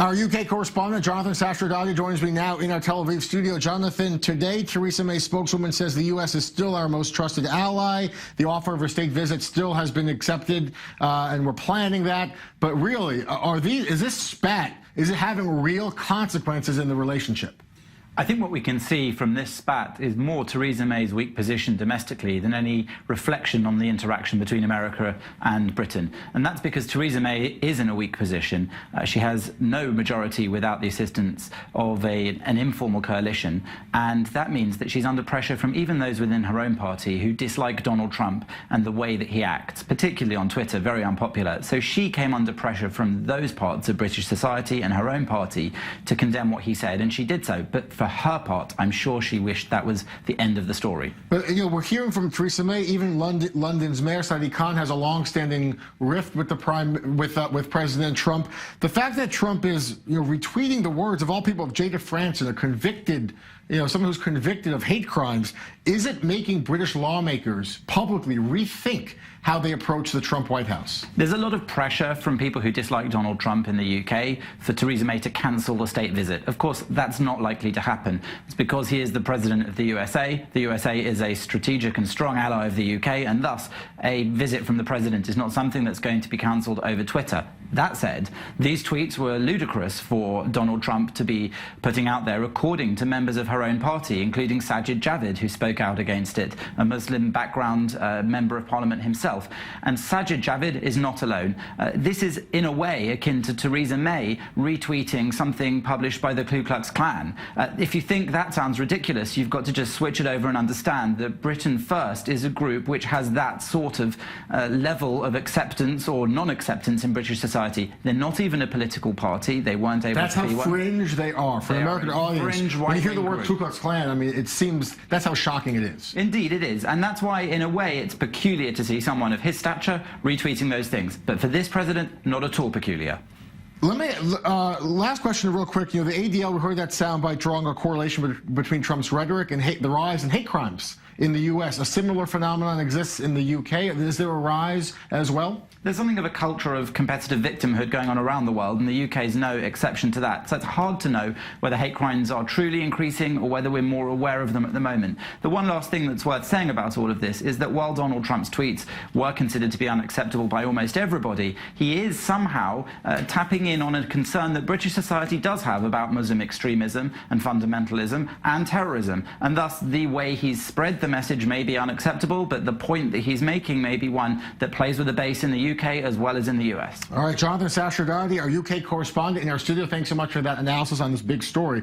Our UK correspondent, Jonathan Sacerdoti, joins me now in our Tel Aviv studio. Jonathan, today, Theresa May's spokeswoman says the U.S. is still our most trusted ally. The offer of her state visit still has been accepted, and we're planning that. But really, is this spat, is it having real consequences in the relationship? I think what we can see from this spat is more Theresa May's weak position domestically than any reflection on the interaction between America and Britain. And that's because Theresa May is in a weak position. She has no majority without the assistance of an informal coalition. And that means that she's under pressure from even those within her own party who dislike Donald Trump and the way that he acts, particularly on Twitter, very unpopular. So she came under pressure from those parts of British society and her own party to condemn what he said, and she did so. But for her part, I'm sure she wished that was the end of the story. But we're hearing from Theresa May. Even London's Mayor Sadiq Khan has a long-standing rift with with President Trump. The fact that Trump is retweeting the words of all people of Jada Franson, a convicted, someone who's convicted of hate crimes, is it making British lawmakers publicly rethink how they approach the Trump White House? There's a lot of pressure from people who dislike Donald Trump in the UK for Theresa May to cancel the state visit. Of course, that's not likely to happen. It's because he is the president of the USA. The USA is a strategic and strong ally of the UK, and thus a visit from the president is not something that's going to be cancelled over Twitter. That said, these tweets were ludicrous for Donald Trump to be putting out there, according to members of her own party, including Sajid Javid, who spoke out against it, a Muslim background member of parliament himself. And Sajid Javid is not alone. This is, in a way, akin to Theresa May retweeting something published by the Ku Klux Klan. If you think that sounds ridiculous, you've got to just switch it over and understand that Britain First is a group which has that sort of level of acceptance or non-acceptance in British society. They're not even a political party. They weren't able to be one. That's how fringe they are. For an American audience, when you hear the word Ku Klux Klan, I mean, it seems that's how shocking it is. Indeed, it is. And that's why, in a way, it's peculiar to see someone of his stature retweeting those things. But for this president, not at all peculiar. Let me, last question real quick. The ADL, we heard that soundbite drawing a correlation between Trump's rhetoric and the rise in hate crimes in the U.S. A similar phenomenon exists in the U.K. Is there a rise as well? There's something of a culture of competitive victimhood going on around the world, and the UK is no exception to that. So it's hard to know whether hate crimes are truly increasing or whether we're more aware of them at the moment. The one last thing that's worth saying about all of this is that while Donald Trump's tweets were considered to be unacceptable by almost everybody, he is somehow tapping in on a concern that British society does have about Muslim extremism and fundamentalism and terrorism. And thus, the way he's spread the message may be unacceptable, but the point that he's making may be one that plays with the base in the UK as well as in the US. All right, Jonathan Sacerdoti, our UK correspondent in our studio, thanks so much for that analysis on this big story.